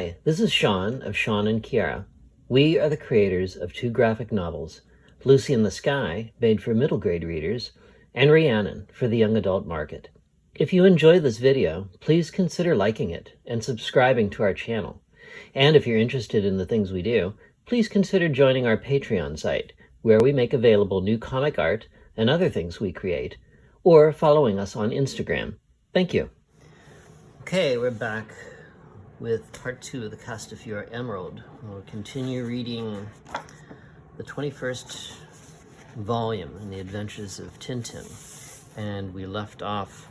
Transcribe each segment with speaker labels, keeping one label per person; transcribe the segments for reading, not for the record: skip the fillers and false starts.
Speaker 1: Hi, this is Sean of Sean and Kiara. We are the creators of two graphic novels, Lucy in the Sky, made for middle grade readers, and Rhiannon for the young adult market. If you enjoy this video, please consider liking it and subscribing to our channel. And if you're interested in the things we do, please consider joining our Patreon site, where we make available new comic art and other things we create, or following us on Instagram. Thank you. Okay, we're back with part 2 of the Castafiore Emerald. We'll continue reading the 21st volume in the adventures of Tintin. And we left off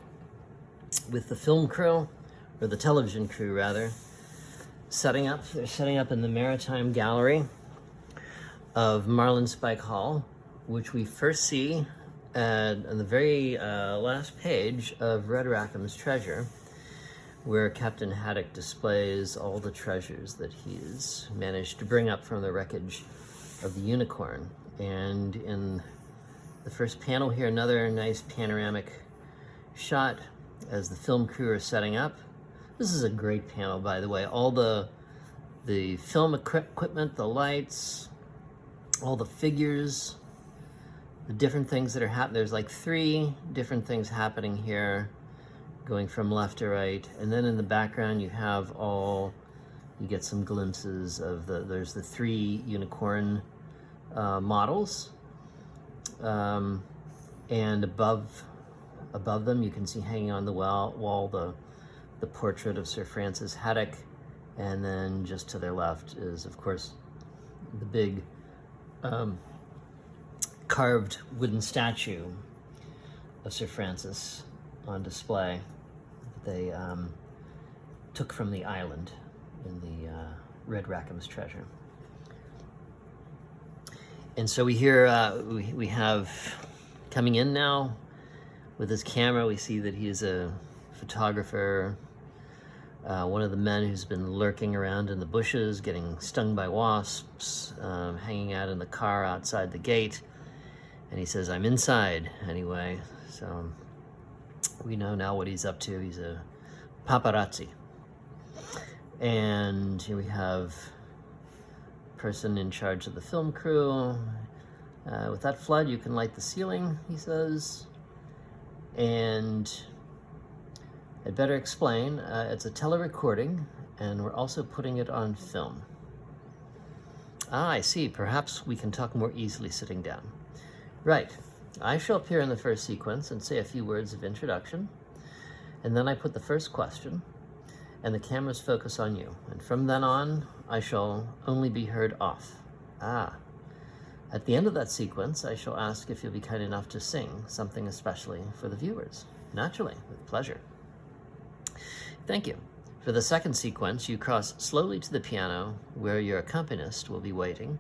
Speaker 1: with the film crew, or the television crew rather, setting up. They're setting up in the Maritime Gallery of Marlinspike Hall, which we first see on the very last page of Red Rackham's Treasure, where Captain Haddock displays all the treasures that he's managed to bring up from the wreckage of the Unicorn. And in the first panel here, another nice panoramic shot as the film crew are setting up. This is a great panel, by the way. All the film equipment, the lights, all the figures, the different things that are happening. There's like 3 different things happening here, going from left to right. And then in the background you have you get some glimpses of there's the 3 unicorn models. And above them you can see hanging on the wall the portrait of Sir Francis Haddock. And then just to their left is, of course, the big carved wooden statue of Sir Francis on display. They took from the island in the Red Rackham's Treasure. And so we hear, we have coming in now with his camera. We see that he is a photographer, one of the men who's been lurking around in the bushes, getting stung by wasps, hanging out in the car outside the gate. And he says, "I'm inside anyway." So we know now what he's up to. He's a paparazzi. And here we have a person in charge of the film crew. With that flood, you can light the ceiling, he says. And I'd better explain. It's a telerecording, and we're also putting it on film. Ah, I see. Perhaps we can talk more easily sitting down. Right. I shall appear in the first sequence and say a few words of introduction, and then I put the first question, and the cameras focus on you. And from then on, I shall only be heard off. Ah. At the end of that sequence, I shall ask if you'll be kind enough to sing something especially for the viewers. Naturally, with pleasure. Thank you. For the second sequence, you cross slowly to the piano, where your accompanist will be waiting,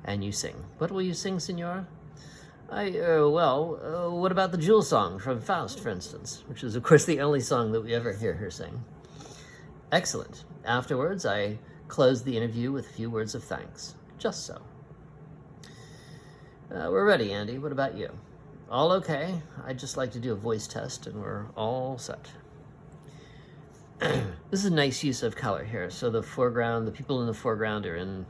Speaker 1: and you sing. What will you sing, Signora? What about the Jewel Song from Faust, for instance, which is, of course, the only song that we ever hear her sing. Excellent. Afterwards, I close the interview with a few words of thanks. Just so. We're ready, Andy. What about you? All okay. I'd just like to do a voice test, and we're all set. This is a nice use of color here. So the foreground, the people in the foreground are in,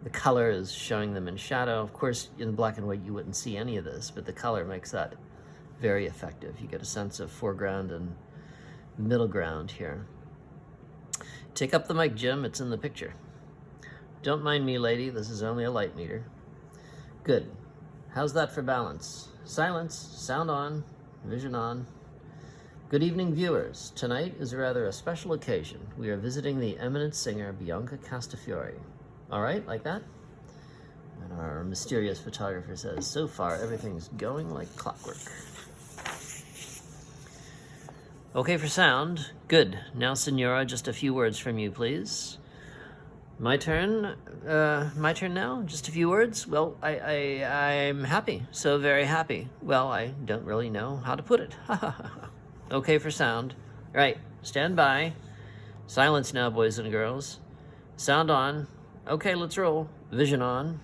Speaker 1: the color is showing them in shadow. Of course, in black and white, you wouldn't see any of this, but the color makes that very effective. You get a sense of foreground and middle ground here. Take up the mic, Jim. It's in the picture. Don't mind me, lady. This is only a light meter. Good. How's that for balance? Silence, sound on, vision on. Good evening, viewers. Tonight is rather a special occasion. We are visiting the eminent singer Bianca Castafiore. All right, like that? And our mysterious photographer says, so far, everything's going like clockwork. Okay for sound. Good. Now, Signora, just a few words from you, please. My turn? My turn now? Just a few words? Well, I'm happy. So very happy. Well, I don't really know how to put it. Okay for sound. All right, stand by. Silence now, boys and girls. Sound on. Okay, let's roll. Vision on.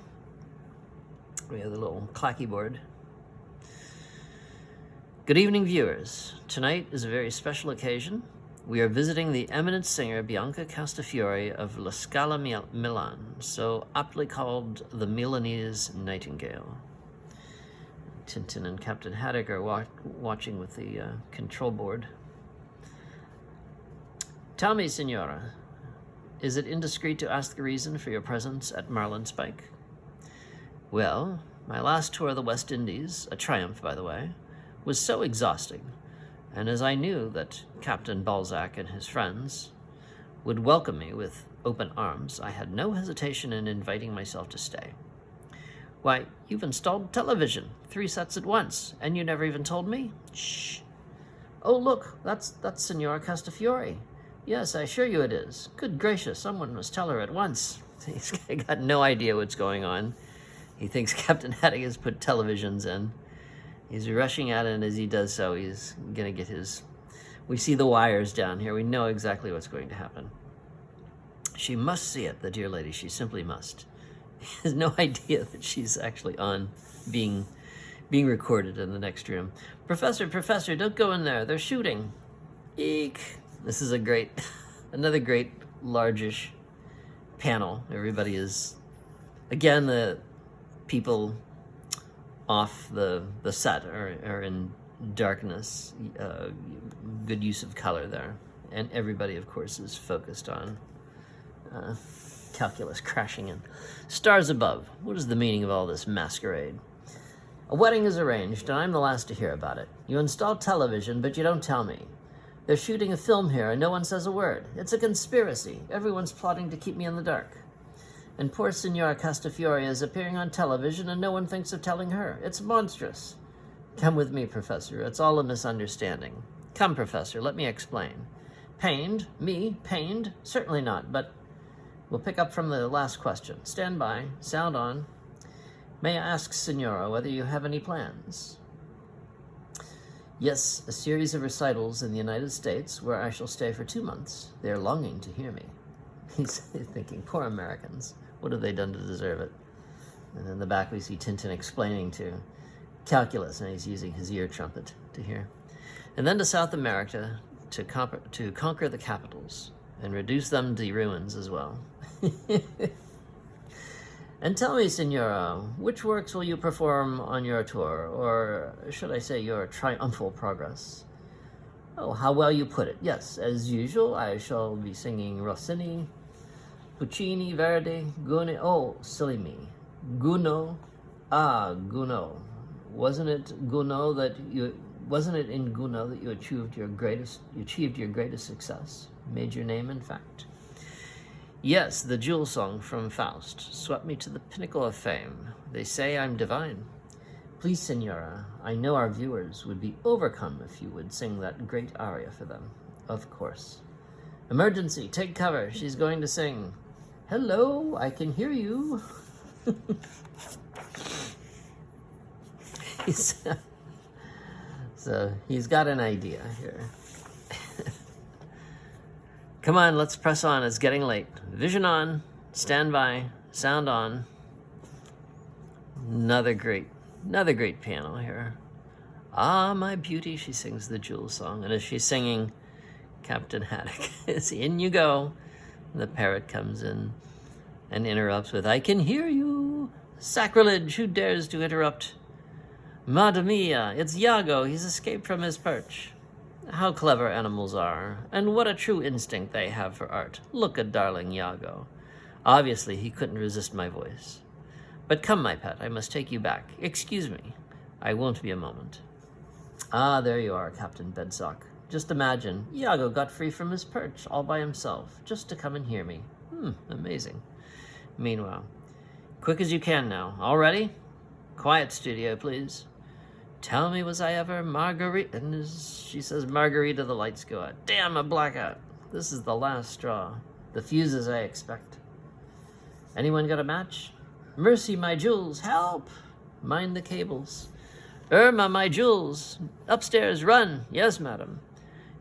Speaker 1: We have the little clacky board. Good evening, viewers. Tonight is a very special occasion. We are visiting the eminent singer Bianca Castafiore of La Scala, Milan, so aptly called the Milanese Nightingale. Tintin and Captain Haddock are watching with the control board. Tell me, Signora, is it indiscreet to ask the reason for your presence at Marlinspike? Well, my last tour of the West Indies, a triumph, by the way, was so exhausting, and as I knew that Captain Balzac and his friends would welcome me with open arms, I had no hesitation in inviting myself to stay. Why, you've installed television, 3 sets at once, and you never even told me? Shh. Oh, look, that's Signora Castafiore. Yes, I assure you it is. Good gracious, someone must tell her at once. He's got no idea what's going on. He thinks Captain Haddock has put televisions in. He's rushing at it, and as he does so, he's going to get his... We see the wires down here. We know exactly what's going to happen. She must see it, the dear lady. She simply must. He has no idea that she's actually on being recorded in the next room. Professor, don't go in there. They're shooting. Eek. This is another great largish panel. Everybody is, again, the people off the set are in darkness. Good use of color there. And everybody, of course, is focused on calculus crashing in. Stars above. What is the meaning of all this masquerade? A wedding is arranged, and I'm the last to hear about it. You install television, but you don't tell me. They're shooting a film here, and no one says a word. It's a conspiracy. Everyone's plotting to keep me in the dark. And poor Signora Castafiore is appearing on television, and no one thinks of telling her. It's monstrous. Come with me, Professor. It's all a misunderstanding. Come, Professor, let me explain. Pained? Me? Pained? Certainly not, but we'll pick up from the last question. Stand by. Sound on. May I ask, Signora, whether you have any plans? Yes, a series of recitals in the United States where I shall stay for 2 months. They are longing to hear me. He's thinking, poor Americans. What have they done to deserve it? And in the back we see Tintin explaining to calculus, and he's using his ear trumpet to hear. And then to South America to conquer the capitals and reduce them to ruins as well. And tell me, Signora, which works will you perform on your tour, or should I say your triumphal progress? Oh, how well you put it. Yes, as usual, I shall be singing Rossini, Puccini, Verdi, Gounod. Oh, silly me. Gounod. Ah, Gounod. Wasn't it in Gounod that you achieved your greatest success? Made your name, in fact? Yes, the jewel song from Faust swept me to the pinnacle of fame. They say I'm divine. Please, Signora, I know our viewers would be overcome if you would sing that great aria for them. Of course. Emergency, take cover. She's going to sing. Hello, I can hear you. So he's got an idea here. Come on, let's press on. It's getting late. Vision on. Stand by. Sound on. Another great piano here. Ah, my beauty, she sings the jewel song. And as she's singing, Captain Haddock is in you go. The parrot comes in and interrupts with, I can hear you. Sacrilege, who dares to interrupt? Madre mia, it's Iago. He's escaped from his perch. How clever animals are, and what a true instinct they have for art. Look at darling Iago. Obviously, he couldn't resist my voice. But come, my pet, I must take you back. Excuse me. I won't be a moment. Ah, there you are, Captain Bedsock. Just imagine, Iago got free from his perch all by himself, just to come and hear me. Amazing. Meanwhile, quick as you can now. All ready? Quiet, studio, please. Tell me, was I ever Marguerite? And as she says Margarita, the lights go out. Damn, a blackout. This is the last straw. The fuses, I expect. Anyone got a match? Mercy, my jewels, help! Mind the cables. Irma, my jewels. Upstairs, run. Yes, madam.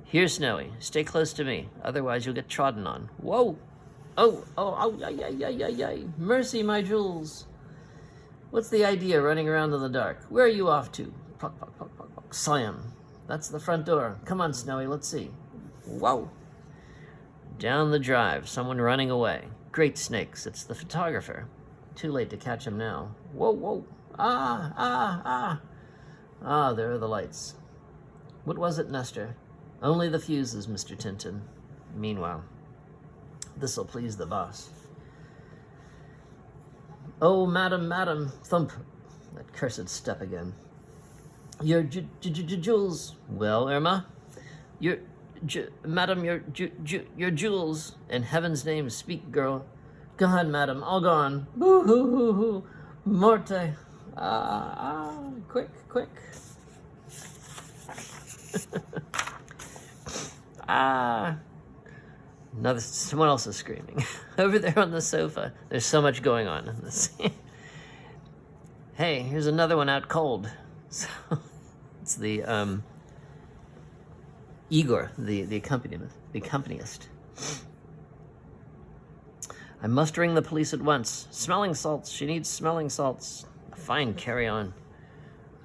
Speaker 1: Here, Snowy, stay close to me. Otherwise you'll get trodden on. Whoa! Oh, ay. Mercy, my jewels. What's the idea running around in the dark? Where are you off to? Pock, pock, pock, pock, pock. Slam. That's the front door. Come on, Snowy, let's see. Whoa! Down the drive, someone running away. Great snakes, it's the photographer. Too late to catch him now. Whoa, whoa! Ah, ah, ah! Ah, there are the lights. What was it, Nestor? Only the fuses, Mr. Tintin. Meanwhile, this'll please the boss. Oh, madam, madam, thump. That cursed step again. Your jewels. Well, Irma? Madam, your jewels. In heaven's name, speak, girl. Gone, madam, all gone. Boo-hoo-hoo-hoo. Morte. Quick, quick. Another, someone else is screaming. Over there on the sofa. There's so much going on in this scene. Hey, here's another one out cold. So, it's the, Igor, the accompanist. I'm mustering the police at once. Smelling salts. She needs smelling salts. Fine, carry on.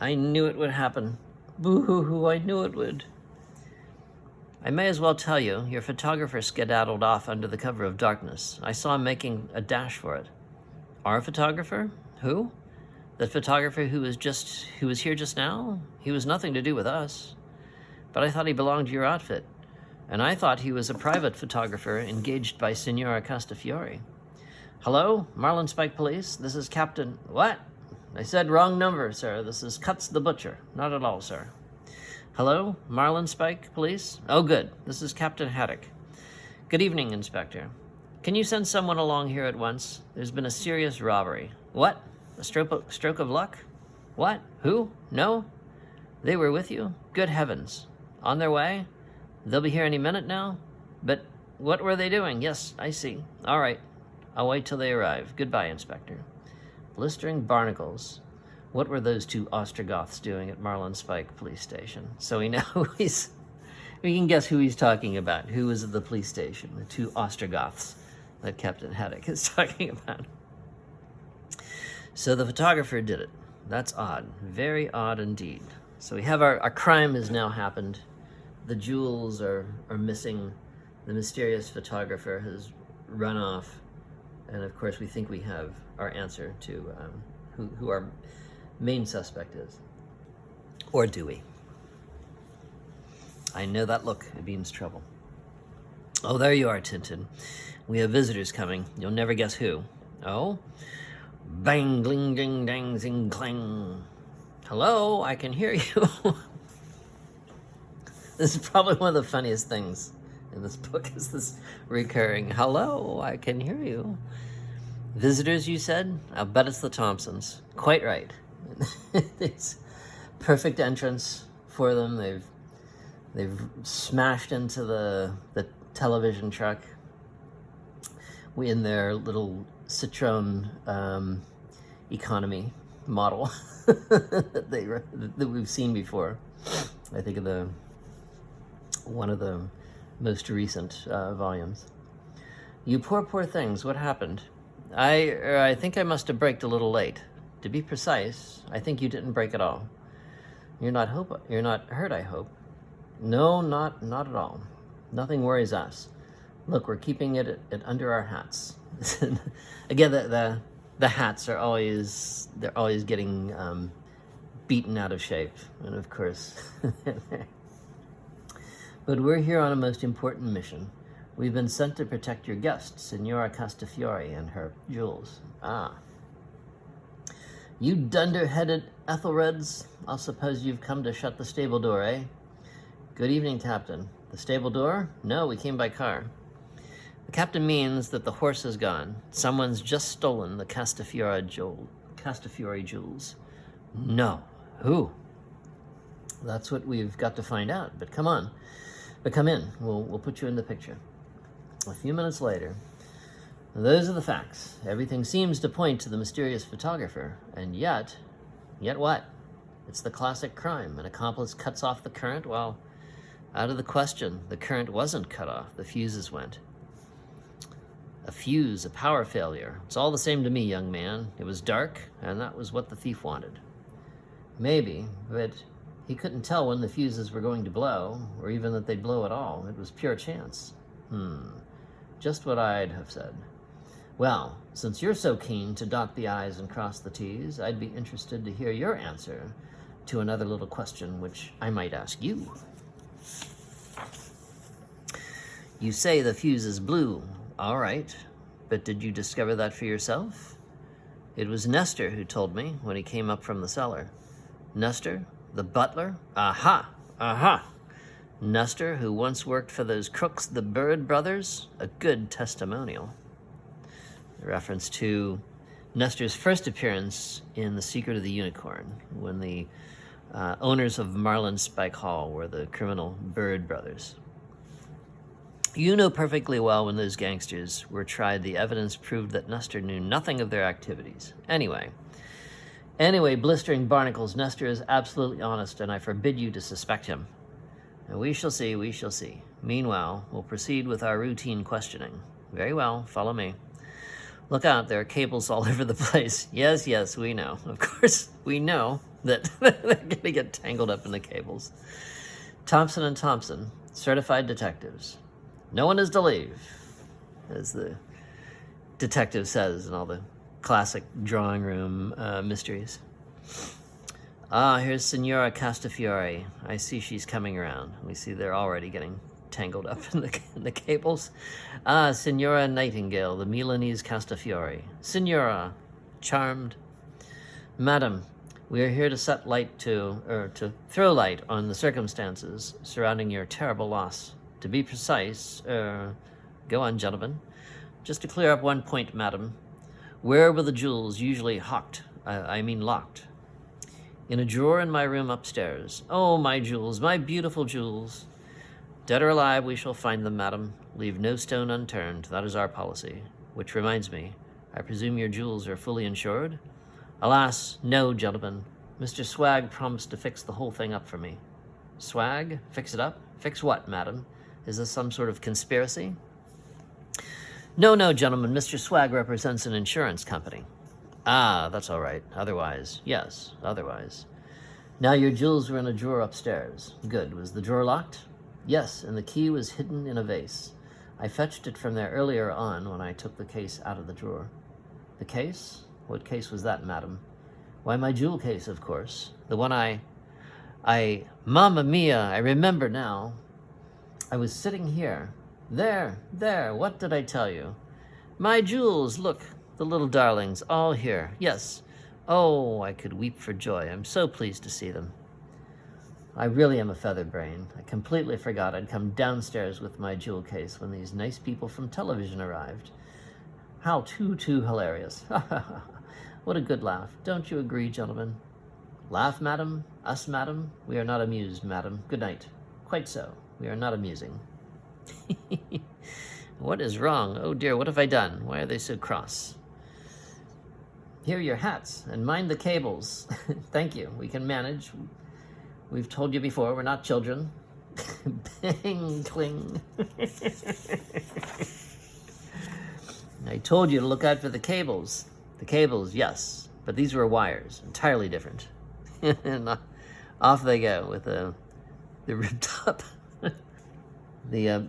Speaker 1: I knew it would happen. Boo-hoo-hoo, I knew it would. I may as well tell you, your photographer skedaddled off under the cover of darkness. I saw him making a dash for it. Our photographer? Who? The photographer who was here just now? He was nothing to do with us. But I thought he belonged to your outfit. And I thought he was a private photographer engaged by Signora Castafiore. Hello, Marlinspike Police. This is Captain... What? I said wrong number, sir. This is Cuts the Butcher. Not at all, sir. Hello, Marlinspike Police? Oh, good. This is Captain Haddock. Good evening, Inspector. Can you send someone along here at once? There's been a serious robbery. What? A stroke of luck? What? Who? No? They were with you? Good heavens. On their way? They'll be here any minute now? But what were they doing? Yes, I see. All right. I'll wait till they arrive. Goodbye, Inspector. Blistering barnacles. What were those two Ostrogoths doing at Marlinspike Police Station? So we know we can guess who he's talking about. Who was at the police station? The two Ostrogoths that Captain Haddock is talking about. So the photographer did it. That's odd. Very odd indeed. So we have our crime has now happened. The jewels are missing. The mysterious photographer has run off. And of course, we think we have our answer to who our main suspect is. Or do we? I know that look. It means trouble. Oh, there you are, Tintin. We have visitors coming. You'll never guess who. Oh? Bang, gling, ding, dang, zing, clang. Hello, I can hear you. This is probably one of the funniest things in this book, is this recurring, hello, I can hear you. Visitors, you said? I'll bet it's the Thompsons. Quite right. It's perfect entrance for them. They've smashed into the television truck in their little Citroen economy model that we've seen before. I think of one of the most recent volumes. You poor things, what happened? I think I must have braked a little late. To be precise, I think you didn't brake at all. You're not hurt, I hope. No, not at all. Nothing worries us. Look, we're keeping it under our hats. Again, the hats are always getting beaten out of shape, and of course. But we're here on a most important mission. We've been sent to protect your guest, Signora Castafiore, and her jewels. Ah. You dunder-headed Ethelreds, I'll suppose you've come to shut the stable door, eh? Good evening, Captain. The stable door? No, we came by car. The captain means that the horse is gone. Someone's just stolen the Castafiore jewels. No. Who? That's what we've got to find out, but come on. But come in. We'll put you in the picture. A few minutes later, those are the facts. Everything seems to point to the mysterious photographer, and yet what? It's the classic crime. An accomplice cuts off the current. Well, out of the question. The current wasn't cut off. The fuses went. A fuse, a power failure. It's all the same to me, young man. It was dark, and that was what the thief wanted. Maybe, but He couldn't tell when the fuses were going to blow, or even that they'd blow at all. It was pure chance. Just what I'd have said. Well, since you're so keen to dot the I's and cross the T's, I'd be interested to hear your answer to another little question which I might ask you. You say the fuses blew. All right, but did you discover that for yourself? It was Nestor who told me when he came up from the cellar. Nestor, the butler? Aha! Nestor, who once worked for those crooks, the Bird brothers? A good testimonial. A reference to Nestor's first appearance in The Secret of the Unicorn, when the owners of Marlinspike Hall were the criminal Bird brothers. You know perfectly well when those gangsters were tried, the evidence proved that Nestor knew nothing of their activities. Anyway, blistering barnacles, Nestor is absolutely honest, and I forbid you to suspect him. And we shall see. Meanwhile, we'll proceed with our routine questioning. Very well, follow me. Look out, there are cables all over the place. Yes, we know. Of course, we know that they're going to get tangled up in the cables. Thompson & Thompson, certified detectives. No one is to leave, as the detective says in all the classic drawing room mysteries. Here's Signora Castafiore. I see she's coming around. We see they're already getting tangled up in the cables. Signora Nightingale, the Milanese Castafiore. Signora, charmed. Madam, we are here to set light to throw light on the circumstances surrounding your terrible loss. To be precise, go on, gentlemen. Just to clear up one point, madam. Where were the jewels usually locked? In a drawer in my room upstairs. Oh, my jewels, my beautiful jewels. Dead or alive, we shall find them, madam. Leave no stone unturned. That is our policy. Which reminds me, I presume your jewels are fully insured? Alas, no, gentlemen. Mr. Swag promised to fix the whole thing up for me. Swag? Fix it up? Fix what, madam? Is this some sort of conspiracy? No, gentlemen. Mr. Swag represents an insurance company. That's all right. Otherwise. Now your jewels were in a drawer upstairs. Good. Was the drawer locked? Yes, and the key was hidden in a vase. I fetched it from there earlier on when I took the case out of the drawer. The case? What case was that, madam? Why, my jewel case, of course. The one Mamma mia, I remember now. I was sitting here. There, what did I tell you? My jewels, look, the little darlings, all here. Yes. Oh, I could weep for joy. I'm so pleased to see them. I really am a feather brain. I completely forgot I'd come downstairs with my jewel case when these nice people from television arrived. How too hilarious. What a good laugh. Don't you agree, gentlemen? Laugh, madam? Us, madam? We are not amused, madam. Good night. Quite so. We are not amusing. What is wrong? Oh dear, what have I done? Why are they so cross? Here are your hats, and mind the cables. Thank you. We can manage. We've told you before, we're not children. Bang, cling. I told you to look out for the cables. The cables, yes, but these were wires, entirely different. And off they go with the rib top. The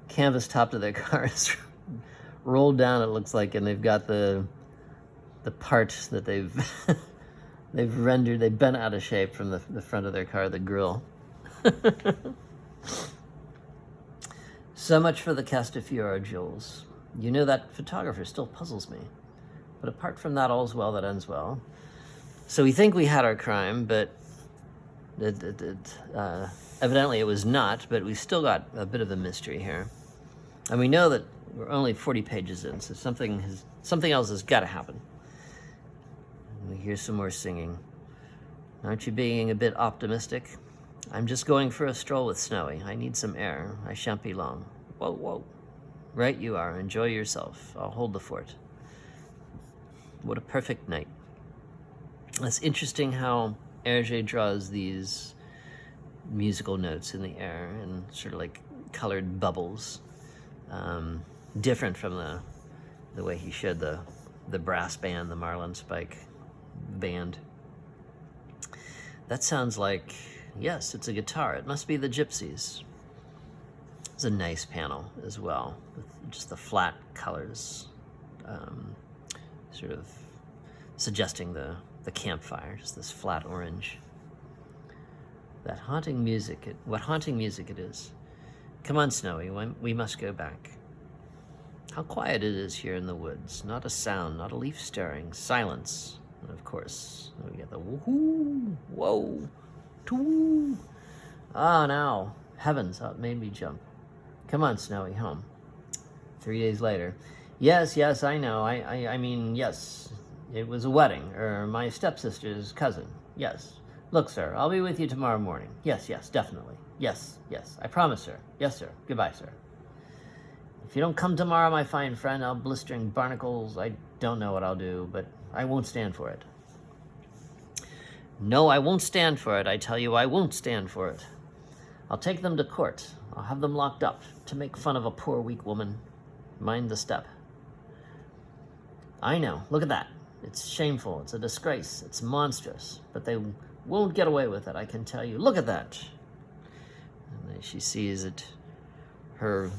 Speaker 1: canvas top to their car is rolled down, it looks like, and they've got the part that they've rendered, they've bent out of shape from the front of their car, the grille. So much for the Castafiore jewels. You know, that photographer still puzzles me. But apart from that, all's well that ends well. So we think we had our crime, but evidently it was not, but we still got a bit of a mystery here. And we know that we're only 40 pages in, so something else has got to happen. And we hear some more singing. Aren't you being a bit optimistic? I'm just going for a stroll with Snowy. I need some air. I shan't be long. Whoa. Right you are. Enjoy yourself. I'll hold the fort. What a perfect night. It's interesting how Herge draws these musical notes in the air and sort of like colored bubbles. Different from the way he showed the brass band, the Marlinspike band. That sounds like, Yes, it's a guitar. It must be the gypsies. It's a nice panel as well, with just the flat colors, sort of suggesting the campfire, just this flat orange. That haunting music, what haunting music it is. Come on, Snowy, we must go back. How quiet it is here in the woods. Not a sound, not a leaf stirring, silence. And of course, we get the woohoo, whoa, too. Ah, now, heavens, how it made me jump. Come on, Snowy, home. 3 days later. Yes, I know. I mean, yes, it was a wedding, or my stepsister's cousin. Yes. Look, sir, I'll be with you tomorrow morning. Yes, definitely. Yes, I promise, sir. Yes, sir. Goodbye, sir. If you don't come tomorrow, my fine friend, I'll blistering barnacles. I don't know what I'll do, but I won't stand for it. No, I won't stand for it. I tell you, I won't stand for it. I'll take them to court. I'll have them locked up to make fun of a poor, weak woman. Mind the step. I know. Look at that. It's shameful. It's a disgrace. It's monstrous. But they won't get away with it, I can tell you. Look at that. And then she sees it. Her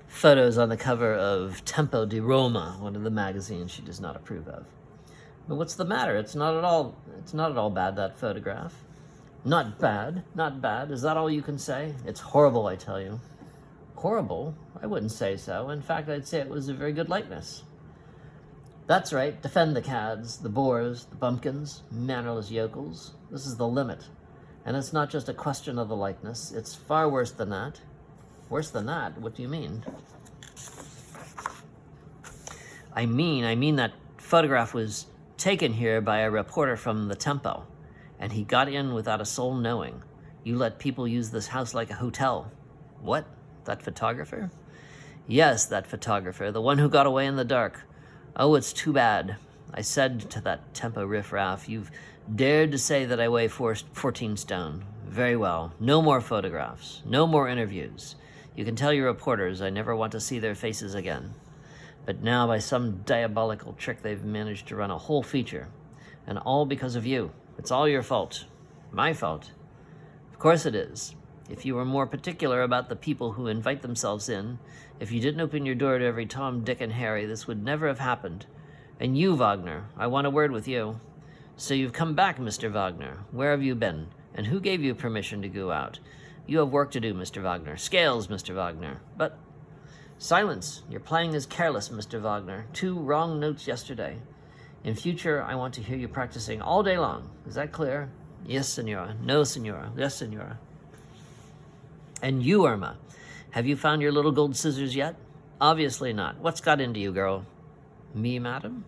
Speaker 1: photos on the cover of Tempo di Roma, one of the magazines she does not approve of. But what's the matter? It's not at all bad, that photograph. Not bad. Is that all you can say? It's horrible, I tell you. Horrible? I wouldn't say so. In fact, I'd say it was a very good likeness. That's right. Defend the cads, the boors, the bumpkins, mannerless yokels. This is the limit. And it's not just a question of the likeness. It's far worse than that. Worse than that? What do you mean? I mean that photograph was taken here by a reporter from the Tempo, and he got in without a soul knowing. You let people use this house like a hotel. What? That photographer? Yes, that photographer, the one who got away in the dark. Oh, it's too bad. I said to that Tempo riffraff, you've dared to say that I weigh 14 stone. Very well. No more photographs. No more interviews. You can tell your reporters I never want to see their faces again. But now, by some diabolical trick, they've managed to run a whole feature. And all because of you. It's all your fault. My fault. Of course it is. If you were more particular about the people who invite themselves in, if you didn't open your door to every Tom, Dick, and Harry, this would never have happened. And you, Wagner, I want a word with you. So you've come back, Mr. Wagner. Where have you been? And who gave you permission to go out? You have work to do, Mr. Wagner. Scales, Mr. Wagner. But silence. Your playing is careless, Mr. Wagner. 2 wrong notes yesterday. In future, I want to hear you practicing all day long. Is that clear? Yes, senora. No, senora. Yes, senora. And you, Irma, have you found your little gold scissors yet? Obviously not. What's got into you, girl? Me, madam?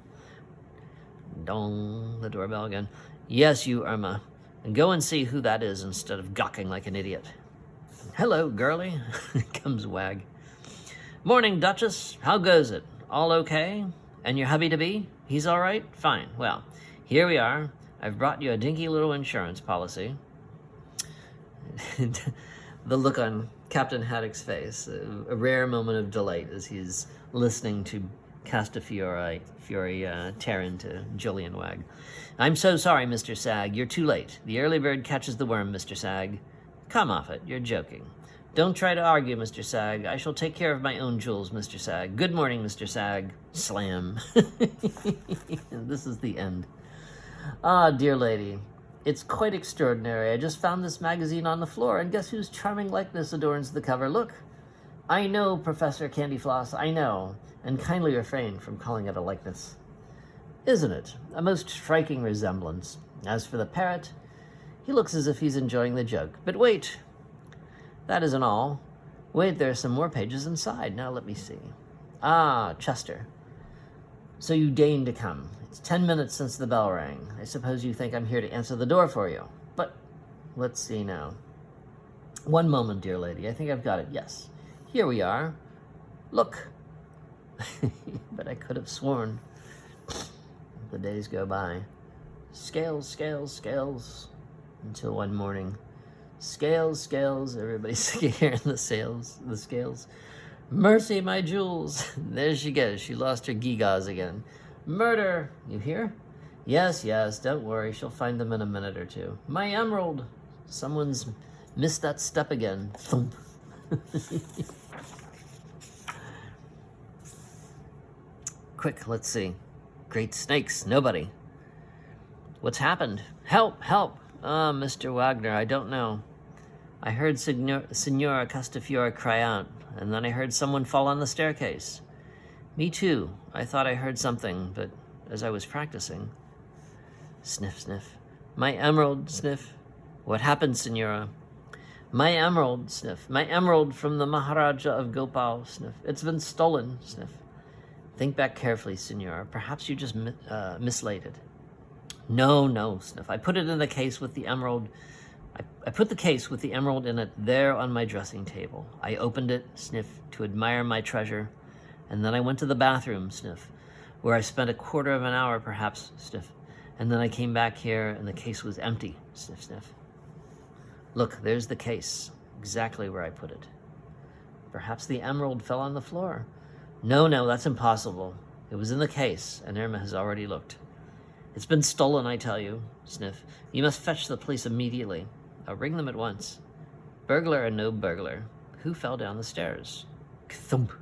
Speaker 1: Dong, the doorbell again. Yes, you, Irma. And go and see who that is instead of gawking like an idiot. Hello, girlie, comes Wag. Morning, Duchess. How goes it? All okay? And your hubby-to-be? He's all right? Fine. Well, here we are. I've brought you a dinky little insurance policy. The look on Captain Haddock's face, a rare moment of delight as he's listening to Castafiore tear into Julian Wag. I'm so sorry, Mr. Sag. You're too late. The early bird catches the worm, Mr. Sag. Come off it. You're joking. Don't try to argue, Mr. Sag. I shall take care of my own jewels, Mr. Sag. Good morning, Mr. Sag. Slam. This is the end. Ah, dear lady. It's quite extraordinary. I just found this magazine on the floor, and guess whose charming likeness adorns the cover? Look. I know, Professor Candyfloss, I know, and kindly refrain from calling it a likeness. Isn't it? A most striking resemblance. As for the parrot, he looks as if he's enjoying the joke. But wait, that isn't all. Wait, there are some more pages inside. Now let me see. Ah, Chester. So you deigned to come. It's 10 minutes since the bell rang. I suppose you think I'm here to answer the door for you. But let's see now. One moment, dear lady. I think I've got it. Yes. Here we are. Look. But I could have sworn. The days go by. Scales, scales, scales. Until one morning. Scales, scales. Everybody's hearing the scales. Mercy, my jewels. There she goes. She lost her gewgaws again. Murder. You hear? Yes, don't worry. She'll find them in a minute or two. My emerald. Someone's missed that step again. Thump. Quick, let's see. Great snakes, nobody. What's happened? Help, help! Ah, Mr. Wagner, I don't know. I heard Signora Castafiore cry out, and then I heard someone fall on the staircase. Me too. I thought I heard something, but as I was practicing... Sniff, sniff. My emerald, sniff. What happened, Signora? My emerald, sniff. My emerald from the Maharaja of Gopal, sniff. It's been stolen, sniff. Think back carefully, Signora. Perhaps you just mislaid it. No, no, sniff. I put it in the case with the emerald. I put the case with the emerald in it there on my dressing table. I opened it, sniff, to admire my treasure, and then I went to the bathroom, sniff, where I spent a quarter of an hour, perhaps, sniff, and then I came back here and the case was empty, sniff, sniff. Look, there's the case, exactly where I put it. Perhaps the emerald fell on the floor. No, no, that's impossible. It was in the case, and Irma has already looked. It's been stolen, I tell you, sniff. You must fetch the police immediately. I'll ring them at once. Burglar or no burglar, who fell down the stairs? Thump.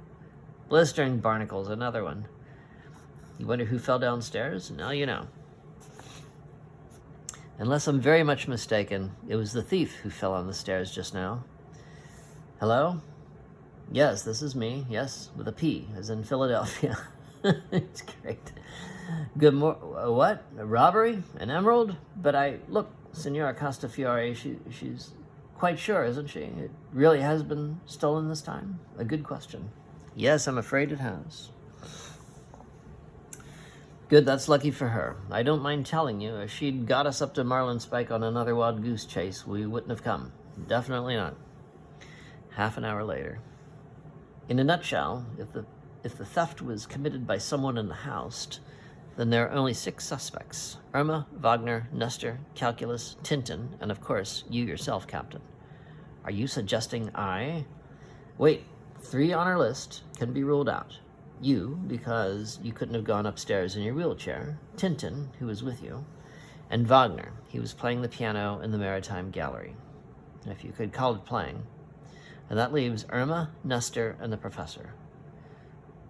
Speaker 1: Blistering barnacles, another one. You wonder who fell downstairs? Now you know. Unless I'm very much mistaken, it was the thief who fell on the stairs just now. Hello? Yes, this is me. Yes, with a P, as in Philadelphia. It's great. Good what? A robbery? An emerald? But look, Signora Castafiore, she's quite sure, isn't she? It really has been stolen this time? A good question. Yes, I'm afraid it has. Good, that's lucky for her. I don't mind telling you, if she'd got us up to Marlinspike on another wild goose chase, we wouldn't have come. Definitely not. Half an hour later. In a nutshell, if the theft was committed by someone in the house, then there are only 6 suspects. Irma, Wagner, Nestor, Calculus, Tintin, and of course, you yourself, Captain. Are you suggesting I? Wait, 3 on our list can be ruled out. You, because you couldn't have gone upstairs in your wheelchair. Tintin, who was with you. And Wagner, he was playing the piano in the Maritime Gallery. If you could call it playing. And that leaves Irma, Nestor, and the professor.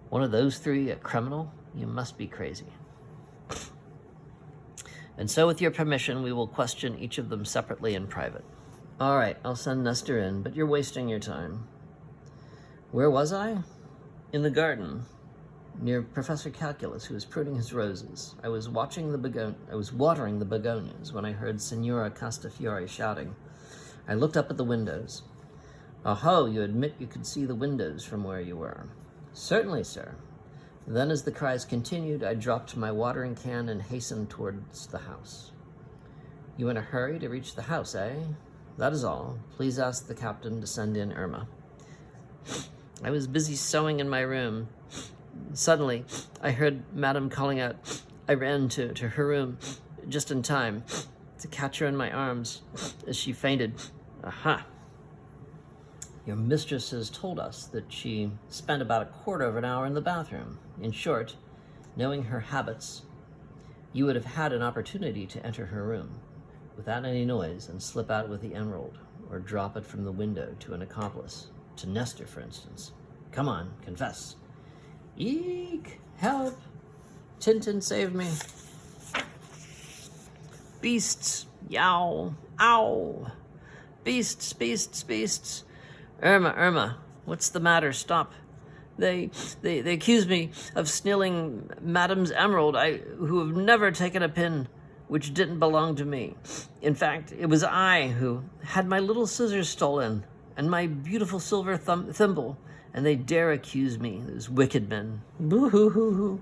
Speaker 1: One of those 3 a criminal? You must be crazy. And so with your permission, we will question each of them separately in private. All right, I'll send Nestor in, but you're wasting your time. Where was I? In the garden, near Professor Calculus, who was pruning his roses. I was watering the begonias when I heard Signora Castafiore shouting. I looked up at the windows. Oh, you admit you could see the windows from where you were? Certainly, sir. Then as the cries continued, I dropped my watering can and hastened towards the house. You in a hurry to reach the house, eh? That is all. Please ask the captain to send in Irma. I was busy sewing in my room. Suddenly, I heard Madame calling out. I ran to her room just in time to catch her in my arms as she fainted. Aha! Your mistress has told us that she spent about a quarter of an hour in the bathroom. In short, knowing her habits, you would have had an opportunity to enter her room without any noise and slip out with the emerald, or drop it from the window to an accomplice, to Nestor, for instance. Come on, confess. Eek! Help! Tintin, save me. Beasts! Yow! Ow! Beasts, beasts, beasts! Irma, what's the matter? Stop. They accuse me of stealing Madame's emerald, who have never taken a pin which didn't belong to me. In fact, it was I who had my little scissors stolen and my beautiful silver thimble, and they dare accuse me, those wicked men. Boo-hoo-hoo-hoo.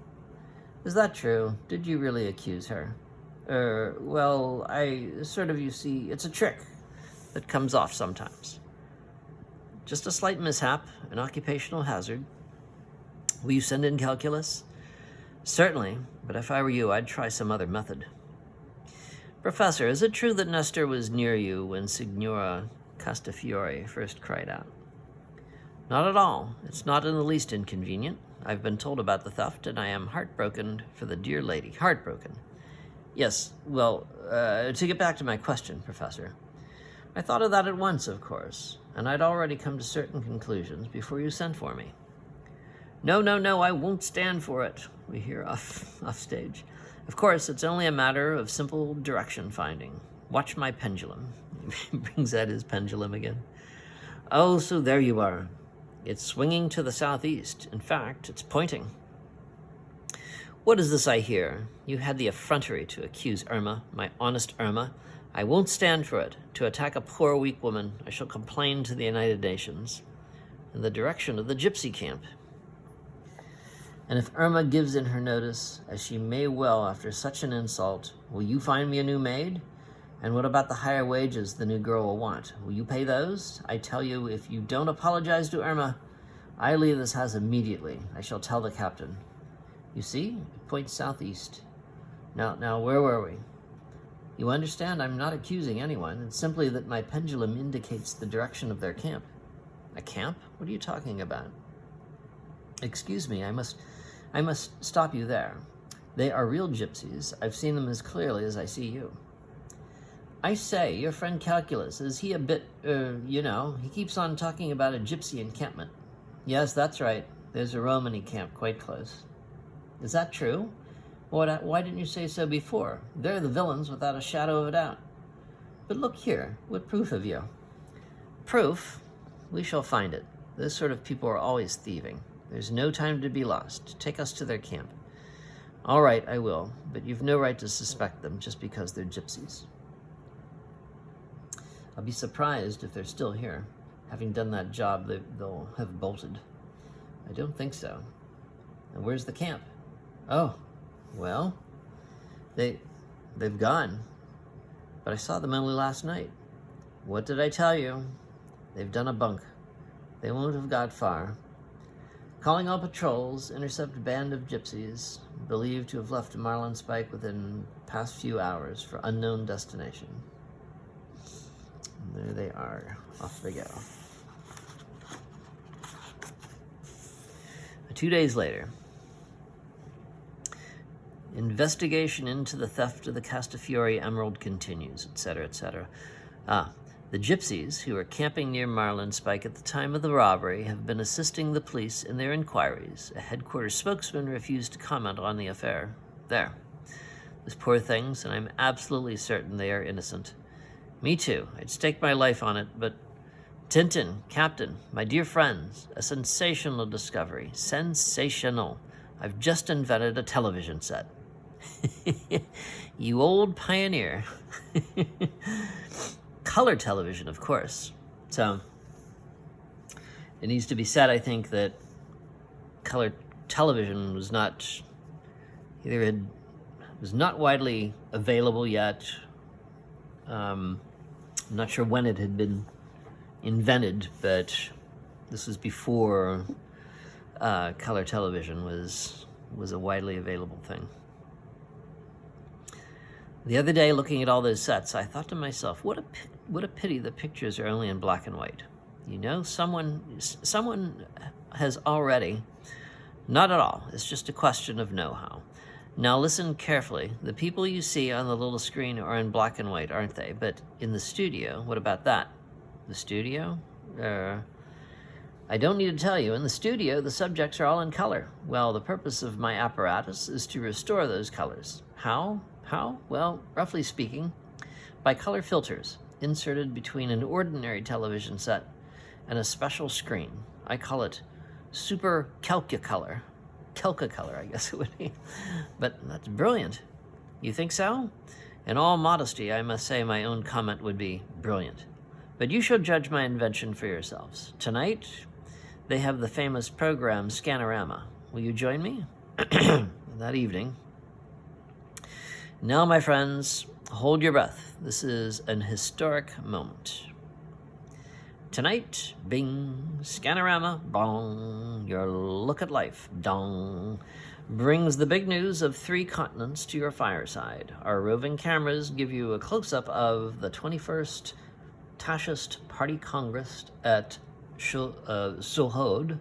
Speaker 1: Is that true? Did you really accuse her? Well, you see, it's a trick that comes off sometimes. Just a slight mishap, an occupational hazard. Will you send in Calculus? Certainly, but if I were you, I'd try some other method. Professor, is it true that Nestor was near you when Signora Castafiore first cried out? Not at all. It's not in the least inconvenient. I've been told about the theft, and I am heartbroken for the dear lady. Heartbroken. Yes, well, to get back to my question, Professor. I thought of that at once, of course, and I'd already come to certain conclusions before you sent for me. No, no, no, I won't stand for it, we hear off stage. Of course, it's only a matter of simple direction finding. Watch my pendulum. He brings out his pendulum again. Oh, so there you are. It's swinging to the southeast. In fact, it's pointing. What is this I hear? You had the effrontery to accuse Irma, my honest Irma. I won't stand for it. To attack a poor, weak woman, I shall complain to the United Nations in the direction of the gypsy camp. And if Irma gives in her notice, as she may well after such an insult, will you find me a new maid? And what about the higher wages the new girl will want? Will you pay those? I tell you, if you don't apologize to Irma, I leave this house immediately. I shall tell the captain. You see, it points southeast. Now, where were we? You understand, I'm not accusing anyone. It's simply that my pendulum indicates the direction of their camp. A camp? What are you talking about? Excuse me, I must stop you there. They are real gypsies. I've seen them as clearly as I see you. I say, your friend Calculus, is he a bit, he keeps on talking about a gypsy encampment. Yes, that's right. There's a Romany camp quite close. Is that true? Why didn't you say so before? They're the villains without a shadow of a doubt. But look here, what proof have you? Proof? We shall find it. Those sort of people are always thieving. There's no time to be lost. Take us to their camp. All right, I will, but you've no right to suspect them just because they're gypsies. I'll be surprised if they're still here. Having done that job, they'll have bolted. I don't think so. And where's the camp? Oh, well, they've gone. But I saw them only last night. What did I tell you? They've done a bunk. They won't have got far. Calling all patrols, intercept band of gypsies, believed to have left Marlinspike within past few hours for unknown destination. And there they are. Off they go. 2 days later, investigation into the theft of the Castafiore Emerald continues, etc., etc. The gypsies, who were camping near Marlinspike at the time of the robbery, have been assisting the police in their inquiries. A headquarters spokesman refused to comment on the affair. There. Those poor things, and I'm absolutely certain they are innocent. Me too. I'd stake my life on it, but Tintin, Captain, my dear friends, a sensational discovery. Sensational. I've just invented a television set. You old pioneer. Color television, of course. So it needs to be said, I think, that color television was not widely available yet. I'm not sure when it had been invented, but this was before color television was a widely available thing. The other day, looking at all those sets, I thought to myself, what a pity the pictures are only in black and white. You know, someone has already, not at all, it's just a question of know-how. Now listen carefully. The people you see on the little screen are in black and white, aren't they? But in the studio, what about that? The studio? I don't need to tell you, in the studio, the subjects are all in color. Well, the purpose of my apparatus is to restore those colors. How? Well, roughly speaking, by color filters inserted between an ordinary television set and a special screen. I call it Super Calcacolor. Calcacolor, I guess it would be. But that's brilliant. You think so? In all modesty, I must say my own comment would be brilliant. But you shall judge my invention for yourselves. Tonight, they have the famous program Scanorama. Will you join me? That evening. Now, my friends, hold your breath. This is an historic moment. Tonight, bing, Scanorama, bong, your look at life, dong, brings the big news of 3 continents to your fireside. Our roving cameras give you a close-up of the 21st Tashist Party Congress at Sohod,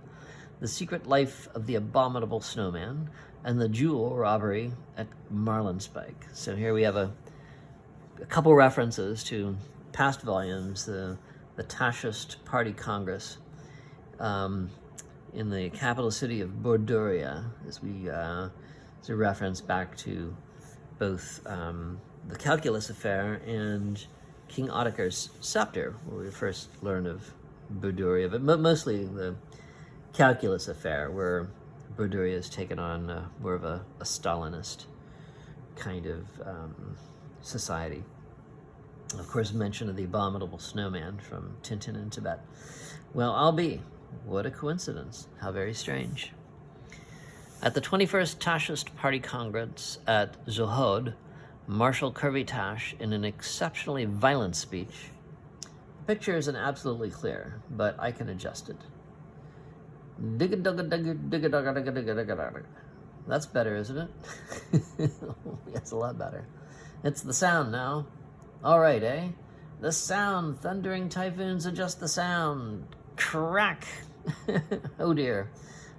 Speaker 1: the secret life of the abominable snowman, and the jewel robbery at Marlinspike. So here we have a couple references to past volumes, the Tashist Party Congress in the capital city of Borduria, as a reference back to both the calculus affair and King Ottokar's scepter, where we first learn of Borduria, but mostly the calculus affair, where Borduria has taken on more of a Stalinist kind of society. Of course, mention of the abominable snowman from Tintin in Tibet. Well, I'll be. What a coincidence. How very strange. At the 21st Tashist Party Congress at Zohod, Marshal Kirby Tash, in an exceptionally violent speech. The picture isn't absolutely clear, but I can adjust it. That's better, isn't it? That's a lot better. It's the sound now. All right, eh? The sound. Thundering typhoons adjust the sound. Crack! Oh dear.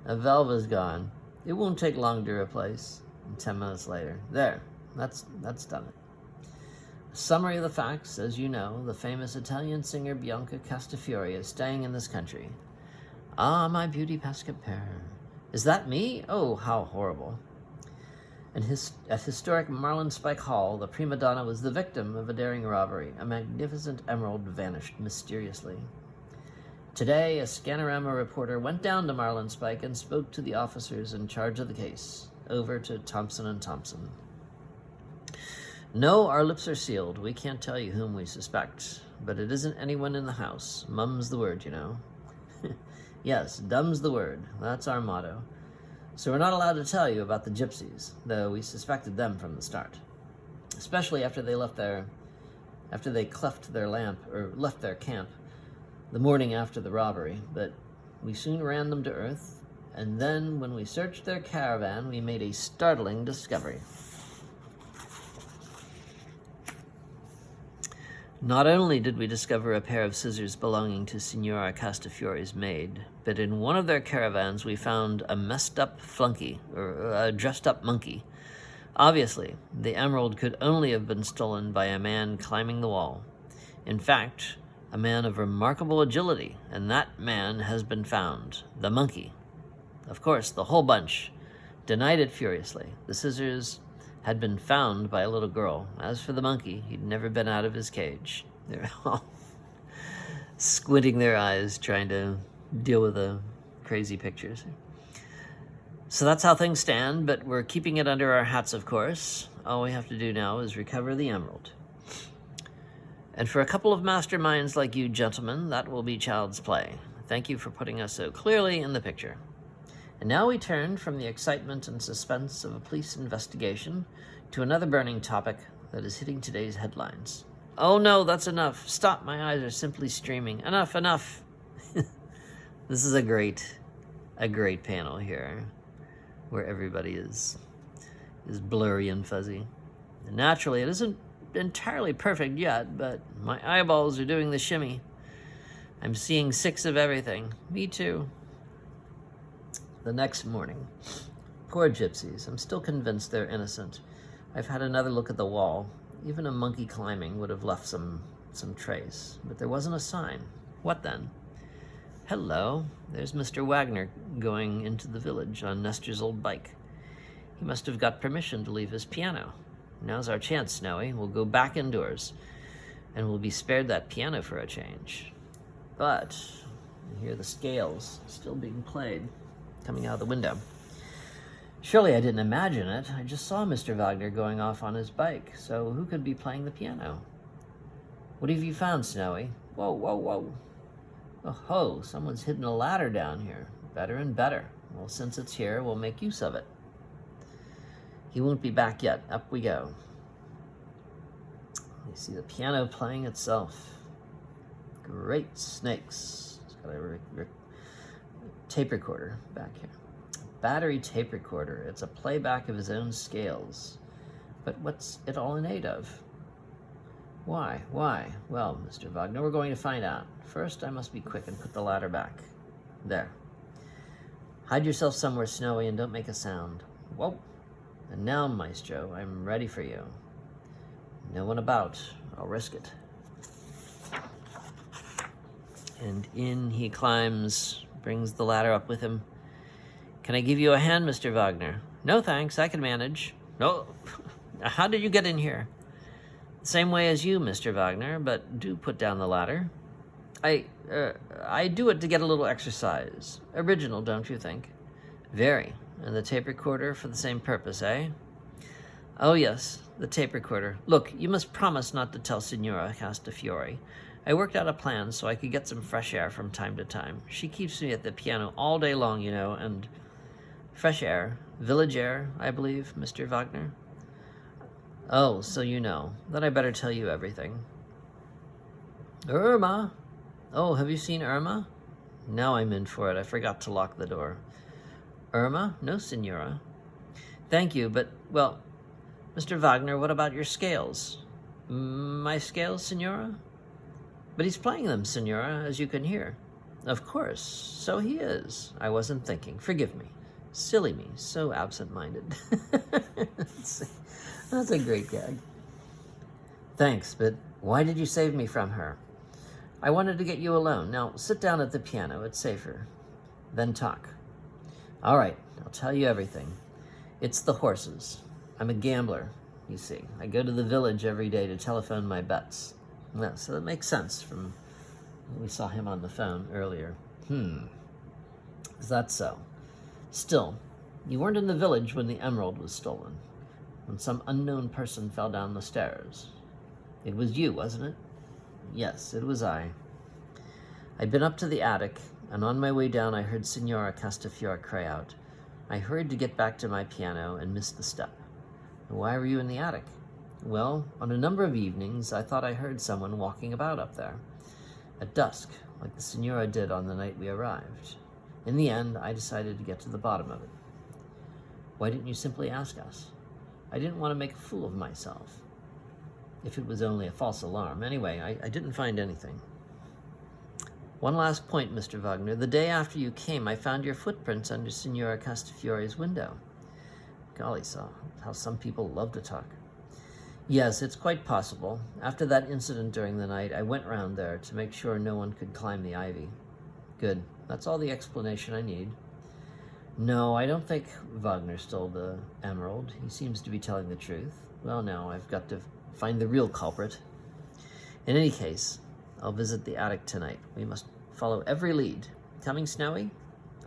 Speaker 1: A valve is gone. It won't take long to replace. 10 minutes later. There. That's done it. Summary of the facts. As you know, the famous Italian singer Bianca Castafiore is staying in this country. Ah, my beauty Pascapere. Is that me? Oh, how horrible. And at historic Marlinspike Hall, the prima donna was the victim of a daring robbery. A magnificent emerald vanished mysteriously. Today, a Scanorama reporter went down to Marlinspike and spoke to the officers in charge of the case. Over to Thompson & Thompson. No, our lips are sealed. We can't tell you whom we suspect. But it isn't anyone in the house. Mum's the word, you know. Yes, dumb's the word. That's our motto. So we're not allowed to tell you about the gypsies, though we suspected them from the start. Especially after they cleft their lamp, or left their camp, the morning after the robbery. But we soon ran them to earth, and then when we searched their caravan, we made a startling discovery. Not only did we discover a pair of scissors belonging to Signora Castafiore's maid, but in one of their caravans we found a messed-up flunky, or a dressed-up monkey. Obviously, the emerald could only have been stolen by a man climbing the wall. In fact, a man of remarkable agility, and that man has been found, the monkey. Of course, the whole bunch denied it furiously. The scissors had been found by a little girl. As for the monkey, he'd never been out of his cage. They're all squinting their eyes, trying to deal with the crazy pictures. So that's how things stand, but we're keeping it under our hats, of course. All we have to do now is recover the emerald. And for a couple of masterminds like you gentlemen, that will be child's play. Thank you for putting us so clearly in the picture. And now we turn from the excitement and suspense of a police investigation to another burning topic that is hitting today's headlines. Oh no, that's enough. Stop, my eyes are simply streaming. Enough, enough. This is a great panel here, where everybody is blurry and fuzzy. And naturally, it isn't entirely perfect yet, but my eyeballs are doing the shimmy. I'm seeing 6 of everything. Me too. The next morning. Poor gypsies. I'm still convinced they're innocent. I've had another look at the wall. Even a monkey climbing would have left some trace, but there wasn't a sign. What then? Hello, there's Mr. Wagner going into the village on Nestor's old bike. He must have got permission to leave his piano. Now's our chance, Snowy. We'll go back indoors, and we'll be spared that piano for a change. But I hear the scales still being played, coming out of the window. Surely I didn't imagine it. I just saw Mr. Wagner going off on his bike, so who could be playing the piano? What have you found, Snowy? Whoa, whoa, whoa. Oh ho, someone's hidden a ladder down here. Better and better. Well, since it's here, we'll make use of it. He won't be back yet. Up we go. You see the piano playing itself. Great snakes. It's got a tape recorder back here. Battery tape recorder. It's a playback of his own scales. But what's it all in aid of? Why? Well, Mr. Wagner, we're going to find out. First, I must be quick and put the ladder back. There. Hide yourself somewhere, Snowy, and don't make a sound. Whoa. And now, Maestro, I'm ready for you. No one about. I'll risk it. And in he climbs, brings the ladder up with him. Can I give you a hand, Mr. Wagner? No, thanks, I can manage. No, how did you get in here? The same way as you, Mr. Wagner, but do put down the ladder. I do it to get a little exercise. Original, don't you think? Very. And the tape recorder for the same purpose, eh? Oh, yes, the tape recorder. Look, you must promise not to tell Signora Castafiore. I worked out a plan so I could get some fresh air from time to time. She keeps me at the piano all day long, you know, and... Fresh air. Village air, I believe, Mr. Wagner. Oh, so you know. Then I better tell you everything. Irma! Oh, have you seen Irma? Now I'm in for it. I forgot to lock the door. Irma? No, Signora. Thank you, but, well, Mr. Wagner, what about your scales? My scales, Signora? But he's playing them, Signora, as you can hear. Of course, so he is. I wasn't thinking. Forgive me. Silly me, so absent-minded. That's a great gag. Thanks, but why did you save me from her? I wanted to get you alone. Now, sit down at the piano. It's safer. Then talk. All right, I'll tell you everything. It's the horses. I'm a gambler, you see. I go to the village every day to telephone my bets. Well, so that makes sense from... We saw him on the phone earlier. Is that so? Still, you weren't in the village when the emerald was stolen, when some unknown person fell down the stairs. It was you, wasn't it? Yes, it was I. I'd been up to the attic, and on my way down I heard Signora Castafiore cry out. I hurried to get back to my piano and missed the step. Why were you in the attic? Well, on a number of evenings I thought I heard someone walking about up there. At dusk, like the Signora did on the night we arrived. In the end, I decided to get to the bottom of it. Why didn't you simply ask us? I didn't want to make a fool of myself. If it was only a false alarm. Anyway, I didn't find anything. One last point, Mr. Wagner. The day after you came, I found your footprints under Signora Castafiore's window. Golly, so how some people love to talk. Yes, it's quite possible. After that incident during the night, I went round there to make sure no one could climb the ivy. Good. That's all the explanation I need. No, I don't think Wagner stole the emerald. He seems to be telling the truth. Well, now I've got to find the real culprit. In any case, I'll visit the attic tonight. We must follow every lead. Coming snowy?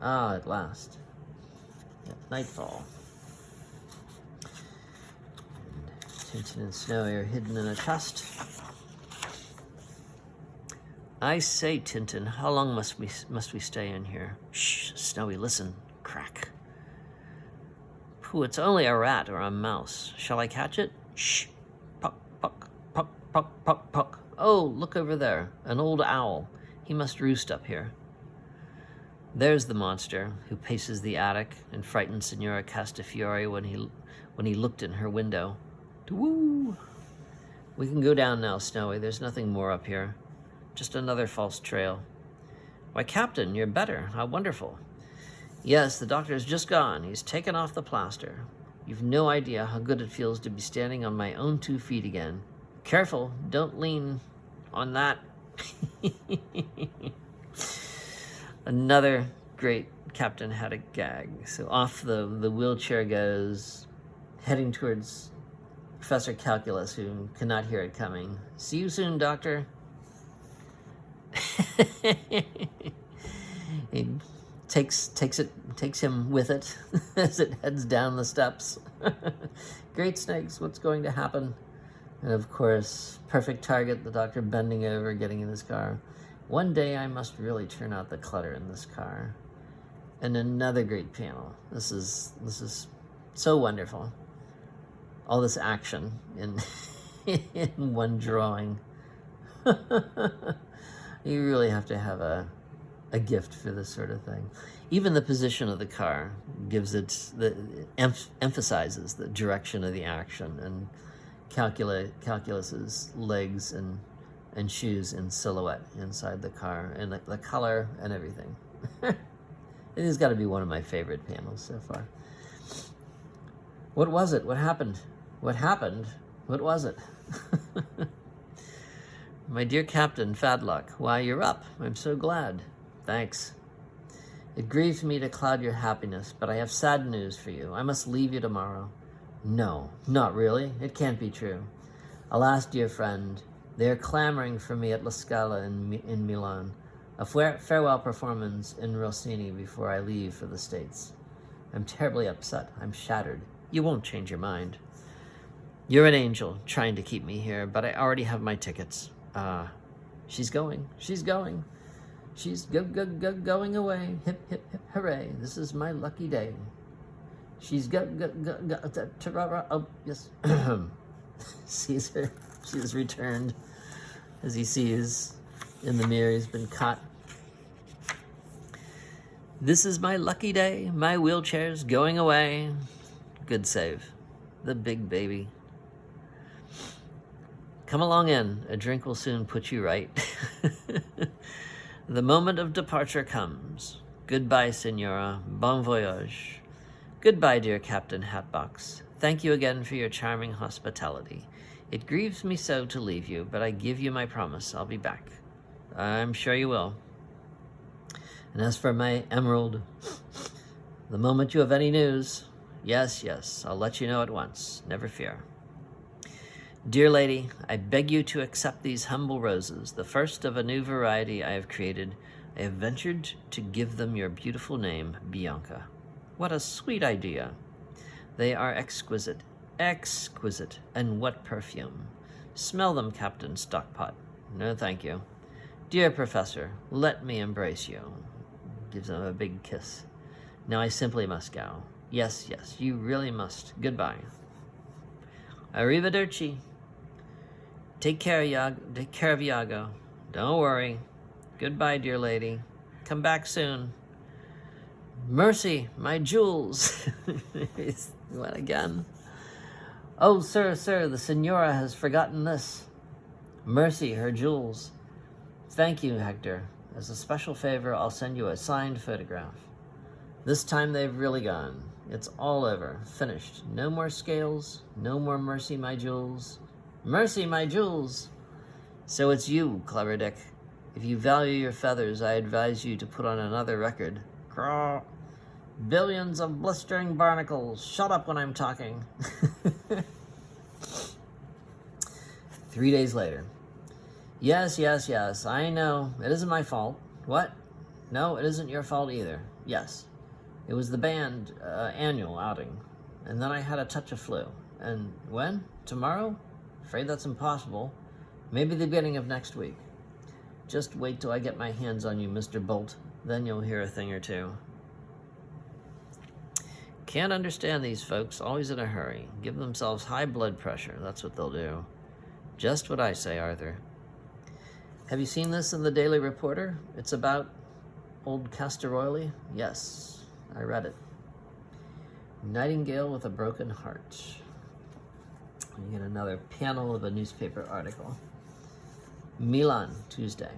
Speaker 1: Ah, at last. Yep, nightfall. And Tintin and Snowy are hidden in a chest. I say, Tintin, how long must we stay in here? Shh, Snowy, listen. Crack. Pooh, it's only a rat or a mouse. Shall I catch it? Shh. Puck, puck, puck, puck, puck, puck. Oh, look over there. An old owl. He must roost up here. There's the monster who paces the attic and frightened Signora Castafiore when he looked in her window. Woo! We can go down now, Snowy. There's nothing more up here. Just another false trail. Why, Captain, you're better. How wonderful. Yes, the doctor's just gone. He's taken off the plaster. You've no idea how good it feels to be standing on my own 2 feet again. Careful, don't lean on that. Another great Captain had a gag. So off the wheelchair goes, heading towards Professor Calculus, who cannot hear it coming. See you soon, Doctor. He takes him with it as it heads down the steps. Great snakes, what's going to happen? And of course, perfect target, the doctor bending over, getting in his car. One day I must really turn out the clutter in this car. And another great panel. This is so wonderful. All this action in in one drawing. You really have to have a gift for this sort of thing. Even the position of the car gives emphasizes the direction of the action, and Calculus's legs and shoes in silhouette inside the car, and the color and everything. It has got to be one of my favorite panels so far. What was it? What happened? What happened? What was it? My dear Captain Fadlock, why, you're up. I'm so glad. Thanks. It grieves me to cloud your happiness, but I have sad news for you. I must leave you tomorrow. No, not really. It can't be true. Alas, dear friend, they are clamoring for me at La Scala in Milan. A farewell performance in Rossini before I leave for the States. I'm terribly upset. I'm shattered. You won't change your mind. You're an angel trying to keep me here, but I already have my tickets. She's going. She's going. She's going away. Hip, hip, hip, hooray. This is my lucky day. She's oh, yes. Sees her. She has returned. As he sees in the mirror, he's been caught. This is my lucky day. My wheelchair's going away. Good save. The big baby. Come along in. A drink will soon put you right. The moment of departure comes. Goodbye, Signora. Bon voyage. Goodbye, dear Captain Hatbox. Thank you again for your charming hospitality. It grieves me so to leave you, but I give you my promise I'll be back. I'm sure you will. And as for my emerald, the moment you have any news, yes, I'll let you know at once. Never fear. Dear lady, I beg you to accept these humble roses, the first of a new variety I have created. I have ventured to give them your beautiful name, Bianca. What a sweet idea. They are exquisite, exquisite, and what perfume. Smell them, Captain Stockpot. No, thank you. Dear Professor, let me embrace you. Gives him a big kiss. Now I simply must go. Yes, you really must. Goodbye. Arrivederci. Take care of Iago. Don't worry. Goodbye, dear lady. Come back soon. Mercy, my jewels. He's went again. Oh, sir, the Signora has forgotten this. Mercy, her jewels. Thank you, Hector. As a special favor, I'll send you a signed photograph. This time they've really gone. It's all over. Finished. No more scales. No more mercy, my jewels. Mercy, my jewels. So it's you, Clever Dick. If you value your feathers, I advise you to put on another record. Craw. Billions of blistering barnacles. Shut up when I'm talking. 3 days later. Yes, I know. It isn't my fault. What? No, it isn't your fault either. Yes. It was the band annual outing. And then I had a touch of flu. And when? Tomorrow? Afraid that's impossible. Maybe the beginning of next week. Just wait till I get my hands on you, Mr. Bolt. Then you'll hear a thing or two. Can't understand these folks, always in a hurry. Give themselves high blood pressure, that's what they'll do. Just what I say, Arthur. Have you seen this in the Daily Reporter? It's about old Castafiore? Yes, I read it. Nightingale with a broken heart. You get another panel of a newspaper article. Milan, Tuesday.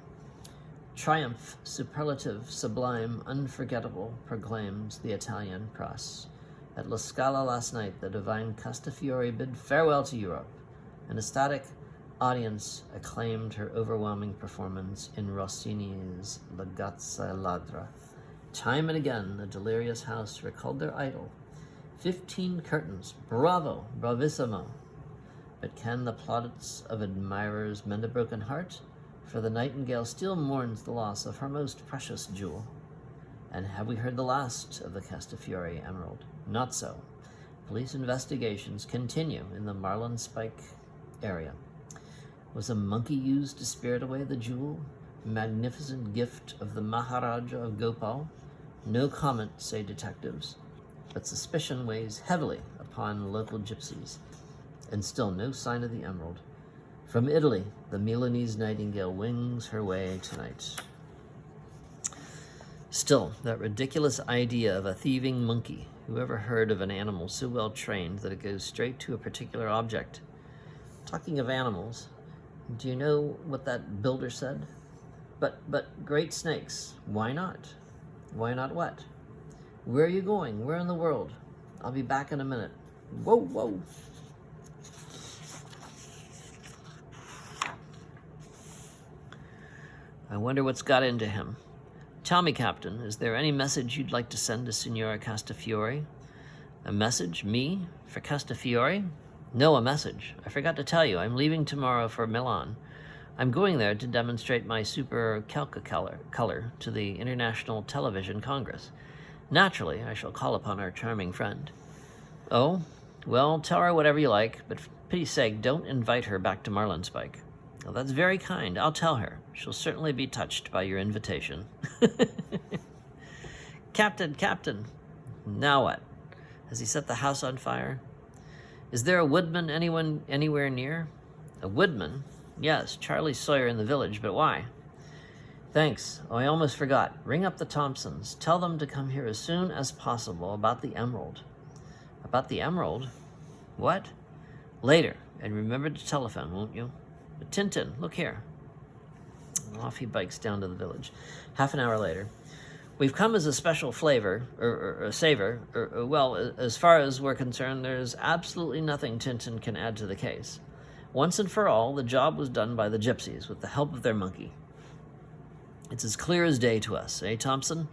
Speaker 1: Triumph, superlative, sublime, unforgettable, proclaims the Italian press. At La Scala last night, the divine Castafiore bid farewell to Europe. An ecstatic audience acclaimed her overwhelming performance in Rossini's La Gazza Ladra. Time and again, the delirious house recalled their idol. 15 curtains. Bravo, bravissimo. But can the plaudits of admirers mend a broken heart? For the nightingale still mourns the loss of her most precious jewel. And have we heard the last of the Castafiore Emerald? Not so. Police investigations continue in the Marlinspike area. Was a monkey used to spirit away the jewel? Magnificent gift of the Maharaja of Gopal? No comment, say detectives. But suspicion weighs heavily upon local gypsies. And still no sign of the emerald. From Italy, the Milanese nightingale wings her way tonight. Still, that ridiculous idea of a thieving monkey. Who ever heard of an animal so well trained that it goes straight to a particular object? Talking of animals, do you know what that builder said? But great snakes, why not? Why not what? Where are you going? Where in the world? I'll be back in a minute. Whoa. I wonder what's got into him. Tell me, Captain, is there any message you'd like to send to Signora Castafiore? A message? Me? For Castafiore? No, a message. I forgot to tell you, I'm leaving tomorrow for Milan. I'm going there to demonstrate my super Calca color to the International Television Congress. Naturally, I shall call upon our charming friend. Oh? Well, tell her whatever you like, but for pity's sake, don't invite her back to Marlinspike. Well, that's very kind. I'll tell her. She'll certainly be touched by your invitation. Captain. Now what? Has he set the house on fire? Is there a woodman anywhere near? A woodman? Yes, Charlie Sawyer in the village, but why? Thanks. Oh, I almost forgot. Ring up the Thompsons. Tell them to come here as soon as possible about the emerald. About the emerald? What? Later. And remember to telephone, won't you? But Tintin, look here. And off he bikes down to the village. Half an hour later. We've come as a special flavor, or a savor, well, as far as we're concerned, there's absolutely nothing Tintin can add to the case. Once and for all, the job was done by the gypsies with the help of their monkey. It's as clear as day to us, eh, Thompson?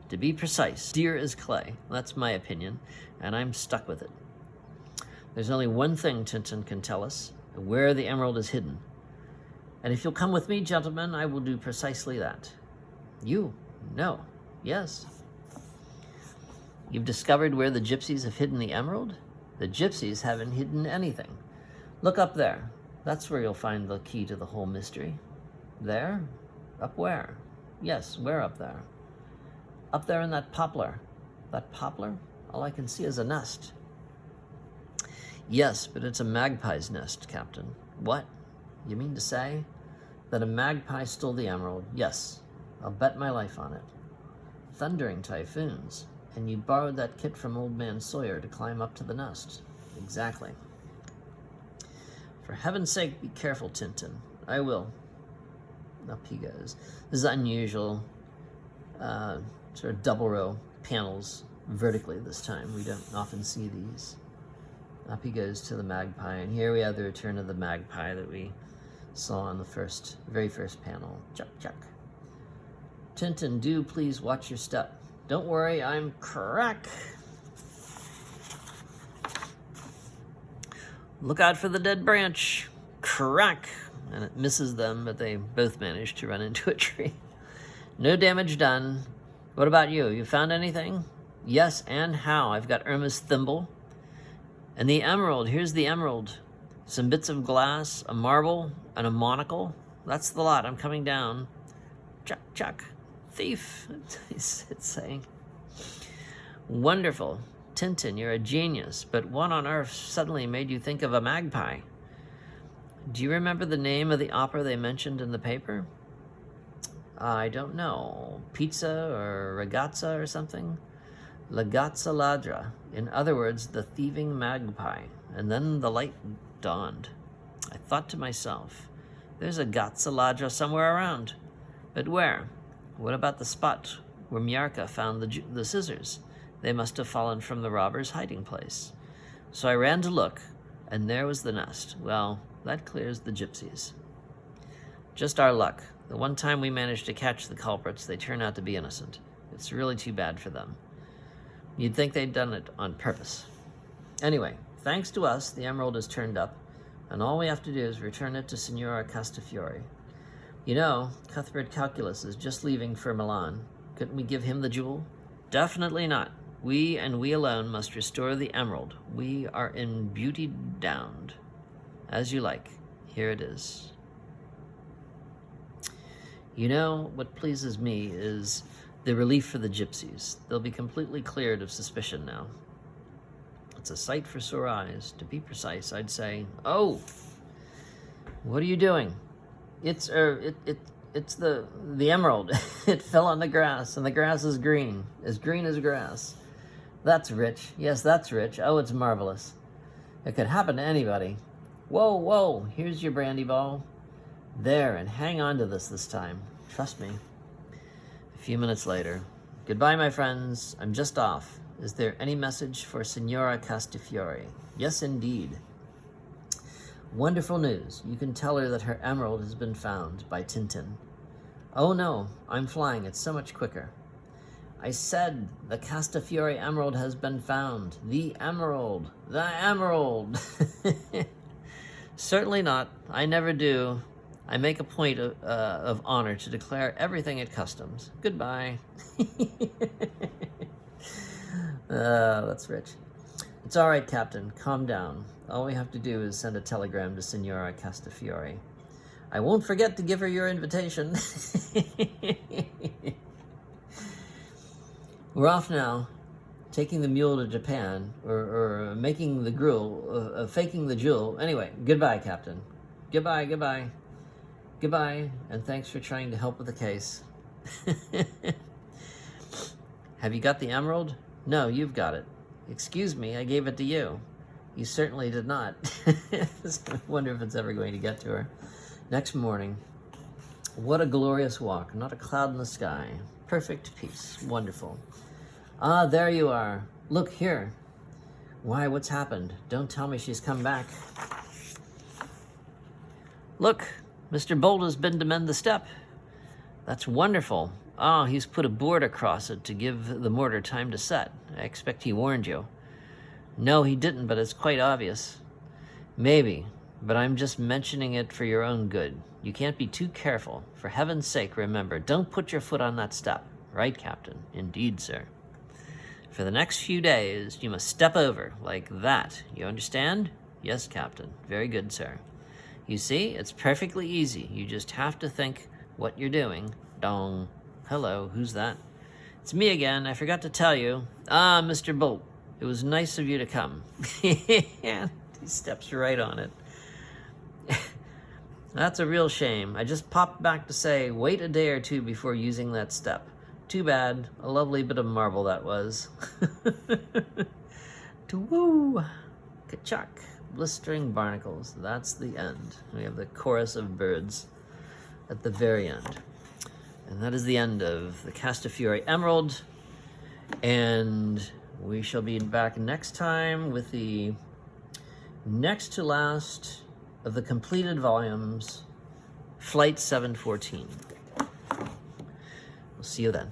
Speaker 1: To be precise, clear as clay. That's my opinion, and I'm stuck with it. There's only one thing Tintin can tell us, where the emerald is hidden. And if you'll come with me, gentlemen, I will do precisely that. You? No. Yes. You've discovered where the gypsies have hidden the emerald? The gypsies haven't hidden anything. Look up there. That's where you'll find the key to the whole mystery. There? Up where? Yes, where up there? Up there in that poplar. That poplar? All I can see is a nest. Yes, but it's a magpie's nest, Captain. What? You mean to say that a magpie stole the emerald? Yes, I'll bet my life on it. Thundering typhoons. And you borrowed that kit from Old Man Sawyer to climb up to the nest. Exactly. For heaven's sake, be careful, Tintin. I will. Up he goes. This is unusual. Sort of double row panels vertically this time. We don't often see these. Up he goes to the magpie, and here we have the return of the magpie that we saw in the very first panel. Chuck, chuck. Tintin, do please watch your step. Don't worry, I'm crack. Look out for the dead branch. Crack. And it misses them, but they both manage to run into a tree. No damage done. What about you? You found anything? Yes, and how? I've got Irma's thimble. And the emerald. Here's the emerald. Some bits of glass, a marble, and a monocle. That's the lot. I'm coming down. Chuck, chuck. Thief, it's saying. Wonderful. Tintin, you're a genius, but what on earth suddenly made you think of a magpie? Do you remember the name of the opera they mentioned in the paper? I don't know. Pizza or ragazza or something? Ragazza ladra. In other words, the thieving magpie. And then the light dawned. I thought to myself, there's a gazza ladra somewhere around. But where? What about the spot where Miarca found the scissors? They must have fallen from the robber's hiding place. So I ran to look, and there was the nest. Well, that clears the gypsies. Just our luck. The one time we managed to catch the culprits, they turn out to be innocent. It's really too bad for them. You'd think they'd done it on purpose. Anyway, thanks to us, the emerald is turned up, and all we have to do is return it to Signora Castafiore. You know, Cuthbert Calculus is just leaving for Milan. Couldn't we give him the jewel? Definitely not. We and we alone must restore the emerald. We are in beauty downed. As you like. Here it is. You know, what pleases me is the relief for the gypsies. They'll be completely cleared of suspicion now. It's a sight for sore eyes. To be precise, I'd say, oh, what are you doing? It's the emerald. It fell on the grass, and the grass is green as grass. That's rich. Yes, that's rich. Oh, it's marvelous. It could happen to anybody. Whoa, whoa, here's your brandy ball. There, and hang on to this time. Trust me. A few minutes later. Goodbye, my friends. I'm just off. Is there any message for Signora Castafiore? Yes, indeed. Wonderful news. You can tell her that her emerald has been found by Tintin. Oh no, I'm flying. It's so much quicker. I said the Castafiore Emerald has been found. The Emerald. The Emerald. Certainly not. I never do. I make a point of honor to declare everything at customs. Goodbye. That's rich. It's all right, Captain. Calm down. All we have to do is send a telegram to Signora Castafiore. I won't forget to give her your invitation. We're off now, taking the mule to Japan, or making the gruel, faking the jewel. Anyway, goodbye, Captain. Goodbye, goodbye. Goodbye, and thanks for trying to help with the case. Have you got the emerald? No, you've got it. Excuse me, I gave it to you. You certainly did not. I wonder if it's ever going to get to her. Next morning, what a glorious walk. Not a cloud in the sky. Perfect peace. Wonderful. Ah, there you are. Look here. Why, what's happened? Don't tell me she's come back. Look, Mr. Bolt has been to mend the step. That's wonderful. Ah, he's put a board across it to give the mortar time to set. I expect he warned you. No, he didn't, but it's quite obvious. Maybe, but I'm just mentioning it for your own good. You can't be too careful. For heaven's sake, remember, don't put your foot on that step. Right, Captain? Indeed, sir. For the next few days, you must step over, like that. You understand? Yes, Captain. Very good, sir. You see, it's perfectly easy. You just have to think what you're doing. Dong. Hello, who's that? It's me again. I forgot to tell you. Ah, Mr. Bolt. It was nice of you to come. He steps right on it. That's a real shame. I just popped back to say, wait a day or two before using that step. Too bad. A lovely bit of marble that was. To-woo! Ka-chuck. Blistering barnacles. That's the end. We have the chorus of birds at the very end. And that is the end of the Castafiore Emerald. And we shall be back next time with the next to last of the completed volumes, Flight 714. We'll see you then.